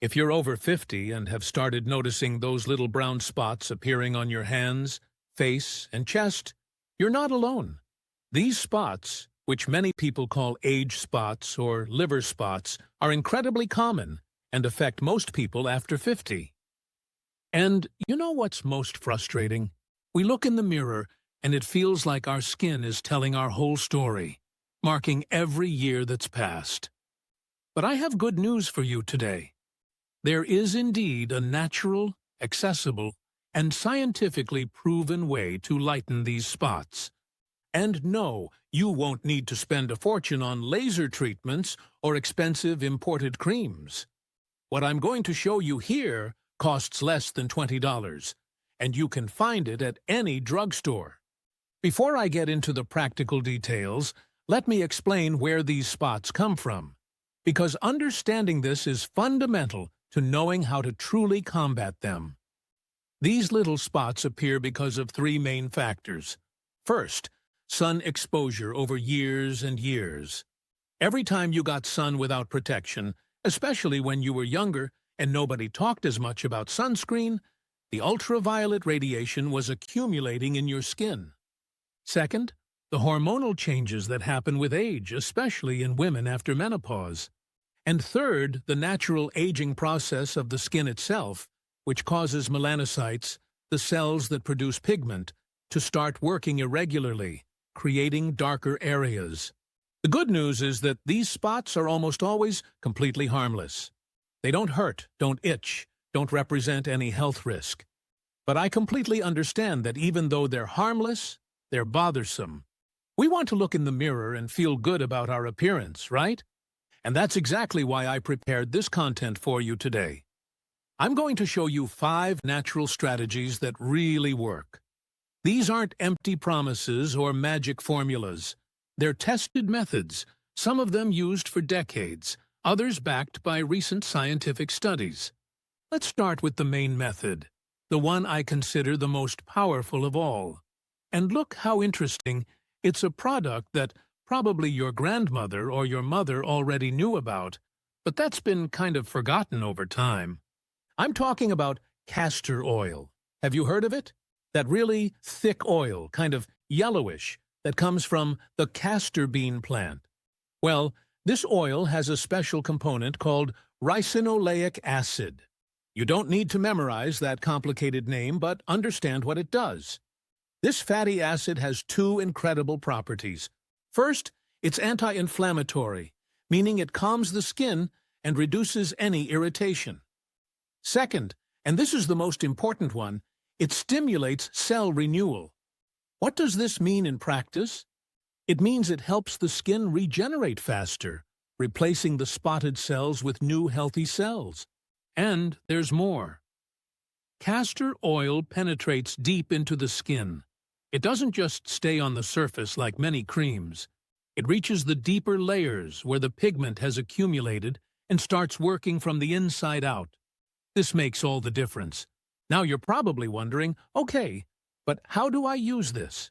If you're over 50 and have started noticing those little brown spots appearing on your hands, face, and chest, you're not alone. These spots, which many people call age spots or liver spots, are incredibly common and affect most people after 50. And you know what's most frustrating? We look in the mirror and it feels like our skin is telling our whole story, marking every year that's passed. But I have good news for you today. There is indeed a natural, accessible, and scientifically proven way to lighten these spots. And no, you won't need to spend a fortune on laser treatments or expensive imported creams. What I'm going to show you here costs less than $20, and you can find it at any drugstore. Before I get into the practical details, let me explain where these spots come from, because understanding this is fundamental to knowing how to truly combat them. These little spots appear because of three main factors. First, sun exposure over years and years. Every time you got sun without protection, especially when you were younger and nobody talked as much about sunscreen, the ultraviolet radiation was accumulating in your skin. Second, the hormonal changes that happen with age, especially in women after menopause. And third, the natural aging process of the skin itself, which causes melanocytes, the cells that produce pigment, to start working irregularly, creating darker areas. The good news is that these spots are almost always completely harmless. They don't hurt, don't itch, don't represent any health risk. But I completely understand that even though they're harmless, they're bothersome. We want to look in the mirror and feel good about our appearance, right? And that's exactly why I prepared this content for you today. I'm going to show you 5 natural strategies that really work. These aren't empty promises or magic formulas. They're tested methods, some of them used for decades, others backed by recent scientific studies. Let's start with the main method, the one I consider the most powerful of all. And look how interesting, it's a product that probably your grandmother or your mother already knew about, but that's been kind of forgotten over time. I'm talking about castor oil. Have you heard of it? That really thick oil, kind of yellowish, that comes from the castor bean plant. Well, this oil has a special component called ricinoleic acid. You don't need to memorize that complicated name, but understand what it does. This fatty acid has 2 incredible properties. First, it's anti-inflammatory, meaning it calms the skin and reduces any irritation. Second, and this is the most important one, it stimulates cell renewal. What does this mean in practice? It means it helps the skin regenerate faster, replacing the spotted cells with new healthy cells. And there's more. Castor oil penetrates deep into the skin. It doesn't just stay on the surface like many creams. It reaches the deeper layers where the pigment has accumulated and starts working from the inside out. This makes all the difference. Now you're probably wondering, okay, but how do I use this?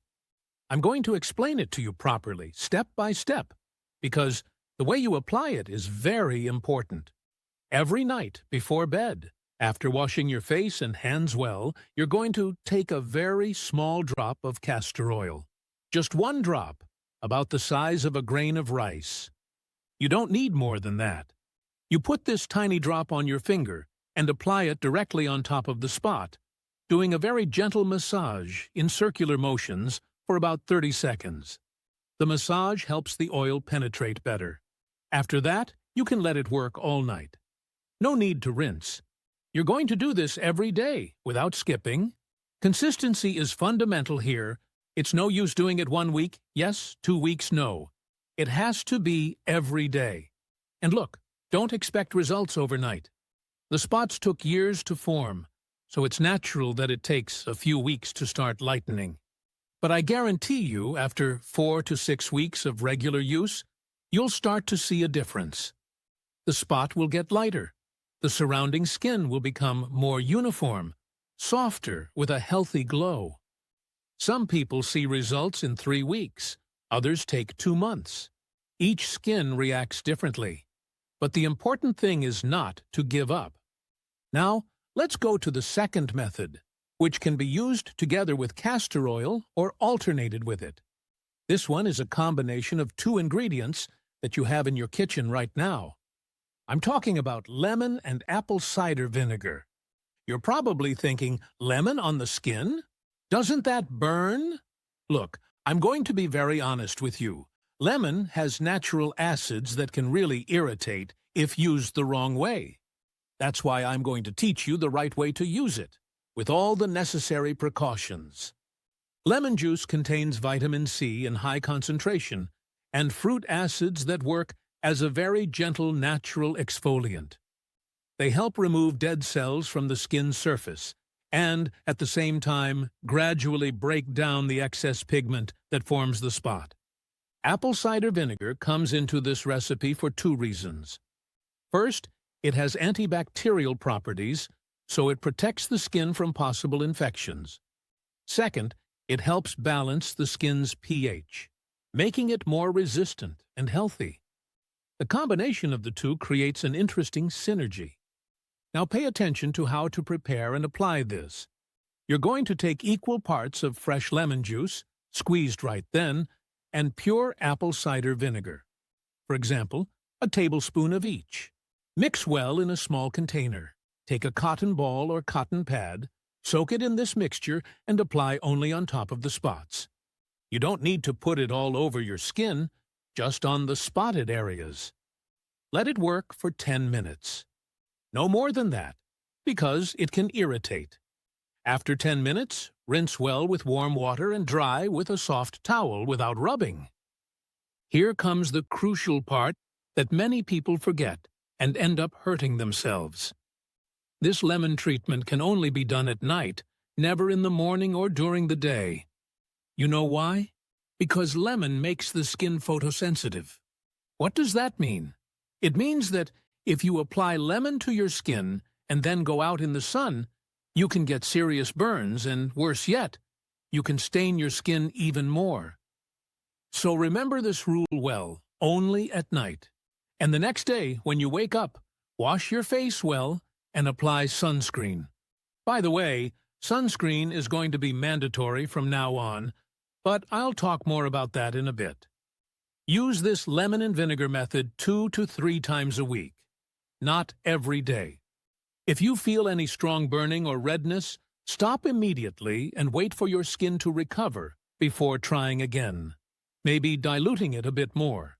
I'm going to explain it to you properly, step by step, because the way you apply it is very important. Every night before bed, after washing your face and hands well, you're going to take a very small drop of castor oil. Just 1 drop, about the size of a grain of rice. You don't need more than that. You put this tiny drop on your finger and apply it directly on top of the spot, doing a very gentle massage in circular motions for about 30 seconds. The massage helps the oil penetrate better. After that, you can let it work all night. No need to rinse. You're going to do this every day, without skipping. Consistency is fundamental here. It's no use doing it 1 week, yes, 2 weeks, no. It has to be every day. And look, don't expect results overnight. The spots took years to form, so it's natural that it takes a few weeks to start lightening. But I guarantee you, after 4 to 6 weeks of regular use, you'll start to see a difference. The spot will get lighter. The surrounding skin will become more uniform, softer, with a healthy glow. Some people see results in 3 weeks, others take 2 months. Each skin reacts differently. But the important thing is not to give up, Now, let's go to the second method, which can be used together with castor oil or alternated with it. This one is a combination of two ingredients that you have in your kitchen right now. I'm talking about lemon and apple cider vinegar. You're probably thinking, lemon on the skin? Doesn't that burn? Look, I'm going to be very honest with you. Lemon has natural acids that can really irritate if used the wrong way. That's why I'm going to teach you the right way to use it, with all the necessary precautions. Lemon juice contains vitamin C in high concentration and fruit acids that work as a very gentle natural exfoliant. They help remove dead cells from the skin's surface and, at the same time, gradually break down the excess pigment that forms the spot. Apple cider vinegar comes into this recipe for two reasons. First, it has antibacterial properties, so it protects the skin from possible infections. Second, it helps balance the skin's pH, making it more resistant and healthy. The combination of the two creates an interesting synergy. Now pay attention to how to prepare and apply this. You're going to take equal parts of fresh lemon juice, squeezed right then, and pure apple cider vinegar. For example, a tablespoon of each. Mix well in a small container. Take a cotton ball or cotton pad, soak it in this mixture, and apply only on top of the spots. You don't need to put it all over your skin, just on the spotted areas. Let it work for 10 minutes. No more than that, because it can irritate. After 10 minutes, rinse well with warm water and dry with a soft towel without rubbing. Here comes the crucial part that many people forget and end up hurting themselves. This lemon treatment can only be done at night, never in the morning or during the day. You know why? Because lemon makes the skin photosensitive. What does that mean? It means that if you apply lemon to your skin and then go out in the sun, you can get serious burns and, worse yet, you can stain your skin even more. So remember this rule well, only at night. And the next day, when you wake up, wash your face well and apply sunscreen. By the way, sunscreen is going to be mandatory from now on, but I'll talk more about that in a bit. Use this lemon and vinegar method 2 to 3 times a week, not every day. If you feel any strong burning or redness, stop immediately and wait for your skin to recover before trying again, maybe diluting it a bit more.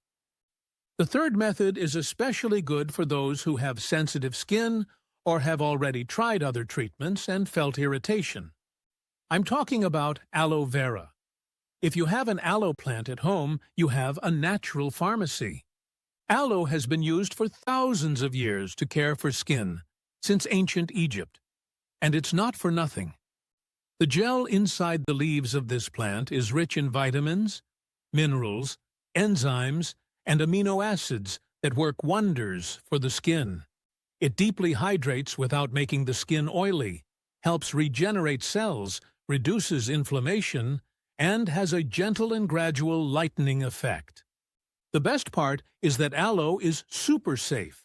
The third method is especially good for those who have sensitive skin or have already tried other treatments and felt irritation. I'm talking about aloe vera. If you have an aloe plant at home, you have a natural pharmacy. Aloe has been used for thousands of years to care for skin, since ancient Egypt. And it's not for nothing. The gel inside the leaves of this plant is rich in vitamins, minerals, enzymes, and amino acids that work wonders for the skin. It deeply hydrates without making the skin oily, helps regenerate cells, reduces inflammation, and has a gentle and gradual lightening effect. The best part is that aloe is super safe.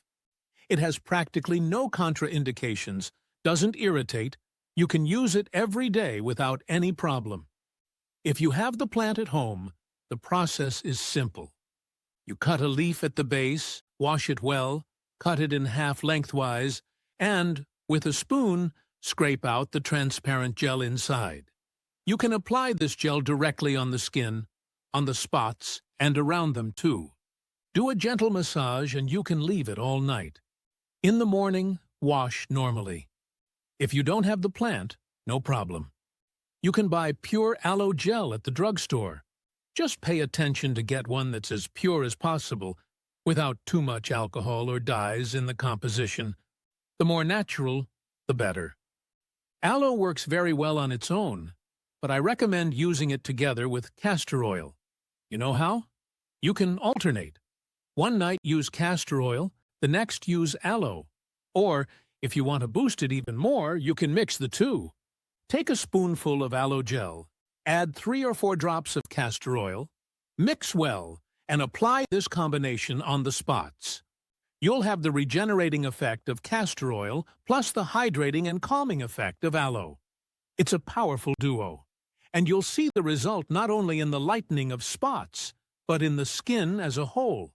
It has practically no contraindications, doesn't irritate, you can use it every day without any problem. If you have the plant at home, the process is simple. You cut a leaf at the base, wash it well, cut it in half lengthwise, and, with a spoon, scrape out the transparent gel inside. You can apply this gel directly on the skin, on the spots, and around them too. Do a gentle massage and you can leave it all night. In the morning, wash normally. If you don't have the plant, no problem. You can buy pure aloe gel at the drugstore. Just pay attention to get one that's as pure as possible, without too much alcohol or dyes in the composition. The more natural, the better. Aloe works very well on its own, but I recommend using it together with castor oil. You know how? You can alternate. One night use castor oil, the next use aloe. Or, if you want to boost it even more, you can mix the two. Take a spoonful of aloe gel, add 3 or 4 drops of castor oil, mix well, and apply this combination on the spots. You'll have the regenerating effect of castor oil plus the hydrating and calming effect of aloe. It's a powerful duo, and you'll see the result not only in the lightening of spots, but in the skin as a whole.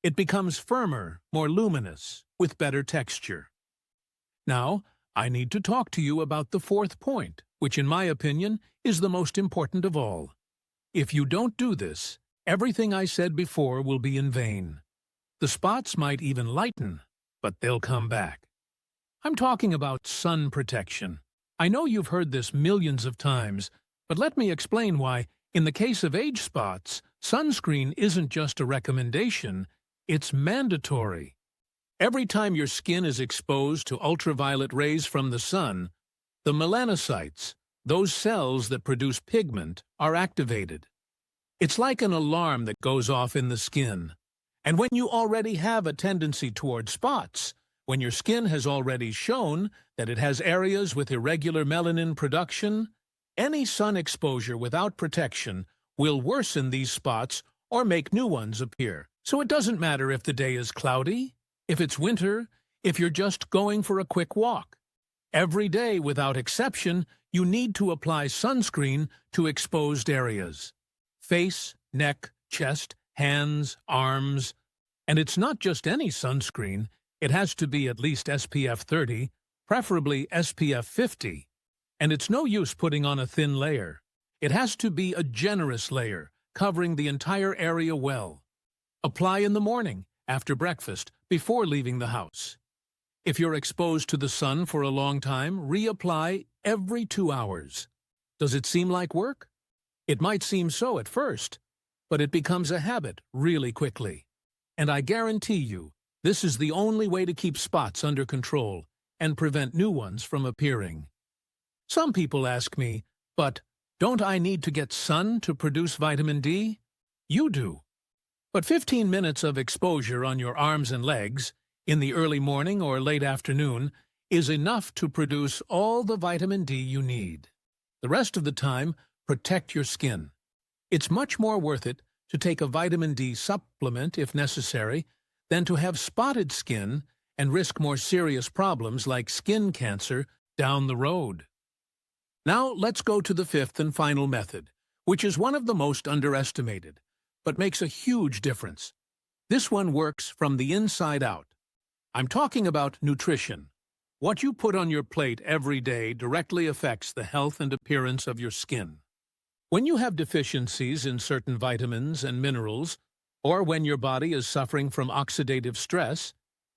It becomes firmer, more luminous, with better texture. Now, I need to talk to you about the fourth point, which in my opinion is the most important of all. If you don't do this, everything I said before will be in vain. The spots might even lighten, but they'll come back. I'm talking about sun protection. I know you've heard this millions of times, but let me explain why, in the case of age spots, sunscreen isn't just a recommendation, it's mandatory. Every time your skin is exposed to ultraviolet rays from the sun, the melanocytes, those cells that produce pigment, are activated. It's like an alarm that goes off in the skin. And when you already have a tendency toward spots, when your skin has already shown that it has areas with irregular melanin production, any sun exposure without protection will worsen these spots or make new ones appear. So it doesn't matter if the day is cloudy, if it's winter, if you're just going for a quick walk. Every day, without exception, you need to apply sunscreen to exposed areas. Face, neck, chest, hands, arms. And it's not just any sunscreen. It has to be at least SPF 30, preferably SPF 50. And it's no use putting on a thin layer. It has to be a generous layer, covering the entire area well. Apply in the morning, after breakfast, before leaving the house. If you're exposed to the sun for a long time, reapply every 2 hours. Does it seem like work? It might seem so at first, but it becomes a habit really quickly. And I guarantee you, this is the only way to keep spots under control and prevent new ones from appearing. Some people ask me, but don't I need to get sun to produce vitamin D? You do. But 15 minutes of exposure on your arms and legs, in the early morning or late afternoon, is enough to produce all the vitamin D you need. The rest of the time, protect your skin. It's much more worth it to take a vitamin D supplement if necessary than to have spotted skin and risk more serious problems like skin cancer down the road. Now let's go to the fifth and final method, which is one of the most underestimated, but makes a huge difference. This one works from the inside out. I'm talking about nutrition. What you put on your plate every day directly affects the health and appearance of your skin. When you have deficiencies in certain vitamins and minerals, or when your body is suffering from oxidative stress,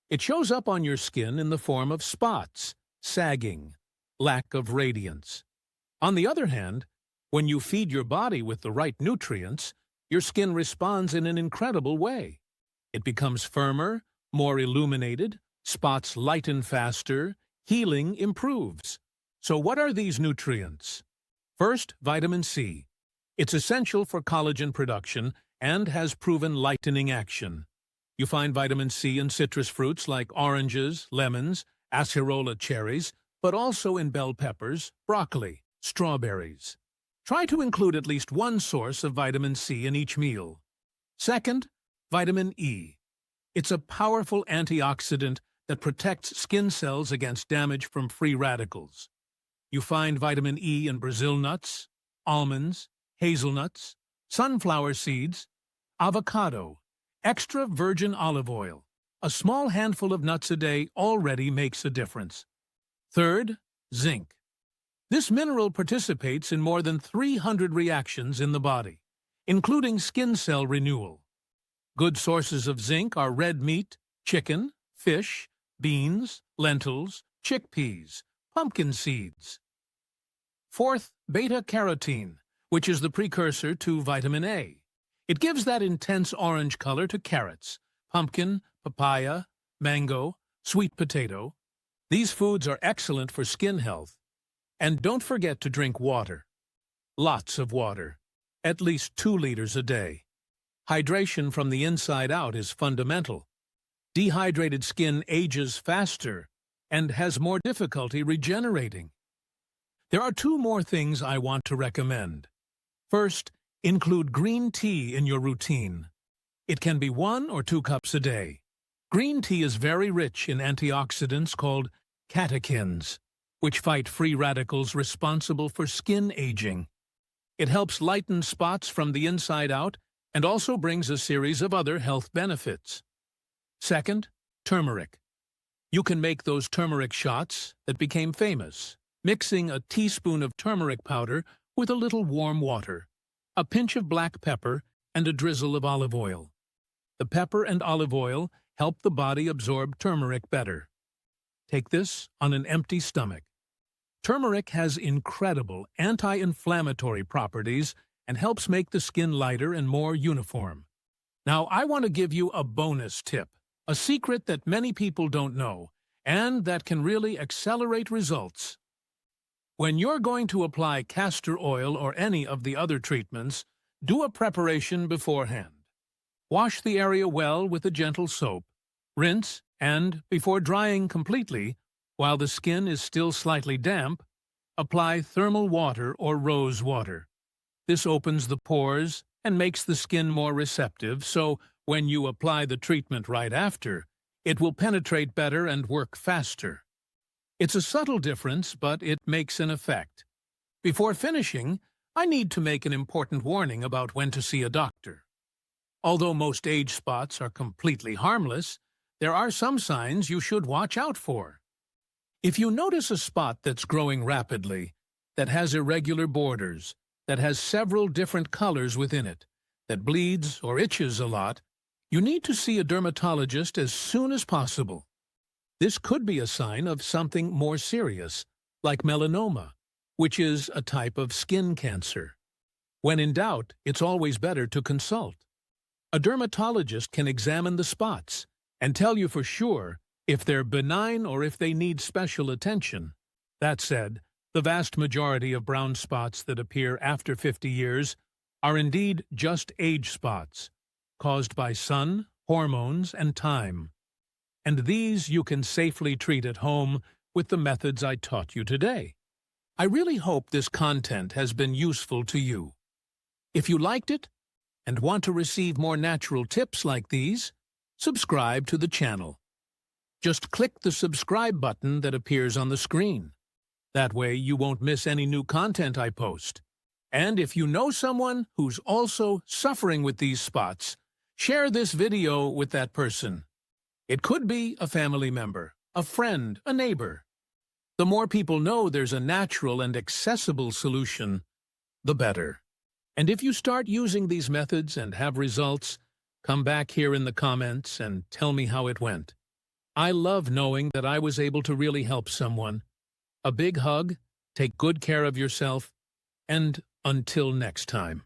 it shows up on your skin in the form of spots, sagging, lack of radiance. On the other hand, when you feed your body with the right nutrients, your skin responds in an incredible way. It becomes firmer, more illuminated, spots lighten faster, healing improves. So what are these nutrients? First, vitamin C. It's essential for collagen production and has proven lightening action. You find vitamin C in citrus fruits like oranges, lemons, acerola cherries, but also in bell peppers, broccoli, strawberries. Try to include at least one source of vitamin C in each meal. Second, vitamin E. It's a powerful antioxidant that protects skin cells against damage from free radicals. You find vitamin E in Brazil nuts, almonds, hazelnuts, sunflower seeds, avocado, extra virgin olive oil. A small handful of nuts a day already makes a difference. Third, zinc. This mineral participates in more than 300 reactions in the body, including skin cell renewal. Good sources of zinc are red meat, chicken, fish, beans, lentils, chickpeas, pumpkin seeds. Fourth, beta-carotene, which is the precursor to vitamin A. It gives that intense orange color to carrots, pumpkin, papaya, mango, sweet potato. These foods are excellent for skin health. And don't forget to drink water. Lots of water. At least 2 liters a day. Hydration from the inside out is fundamental. Dehydrated skin ages faster and has more difficulty regenerating. There are 2 more things I want to recommend. First, include green tea in your routine. It can be 1 or 2 cups a day. Green tea is very rich in antioxidants called catechins, which fight free radicals responsible for skin aging. It helps lighten spots from the inside out and also brings a series of other health benefits. Second, turmeric. You can make those turmeric shots that became famous, mixing a teaspoon of turmeric powder with a little warm water, a pinch of black pepper, and a drizzle of olive oil. The pepper and olive oil help the body absorb turmeric better. Take this on an empty stomach. Turmeric has incredible anti-inflammatory properties and helps make the skin lighter and more uniform. Now, I want to give you a bonus tip, a secret that many people don't know, and that can really accelerate results. When you're going to apply castor oil or any of the other treatments, do a preparation beforehand. Wash the area well with a gentle soap, rinse, and, before drying completely, while the skin is still slightly damp, apply thermal water or rose water. This opens the pores and makes the skin more receptive, so when you apply the treatment right after, it will penetrate better and work faster. It's a subtle difference, but it makes an effect. Before finishing, I need to make an important warning about when to see a doctor. Although most age spots are completely harmless, there are some signs you should watch out for. If you notice a spot that's growing rapidly, that has irregular borders, that has several different colors within it, that bleeds or itches a lot, you need to see a dermatologist as soon as possible. This could be a sign of something more serious, like melanoma, which is a type of skin cancer. When in doubt, it's always better to consult. A dermatologist can examine the spots and tell you for sure if they're benign or if they need special attention. That said, the vast majority of brown spots that appear after 50 years are indeed just age spots, caused by sun, hormones, and time. And these you can safely treat at home with the methods I taught you today. I really hope this content has been useful to you. If you liked it and want to receive more natural tips like these, subscribe to the channel. Just click the subscribe button that appears on the screen. That way you won't miss any new content I post. And if you know someone who's also suffering with these spots, share this video with that person. It could be a family member, a friend, a neighbor. The more people know there's a natural and accessible solution, the better. And if you start using these methods and have results, come back here in the comments and tell me how it went. I love knowing that I was able to really help someone. A big hug, take good care of yourself, and until next time.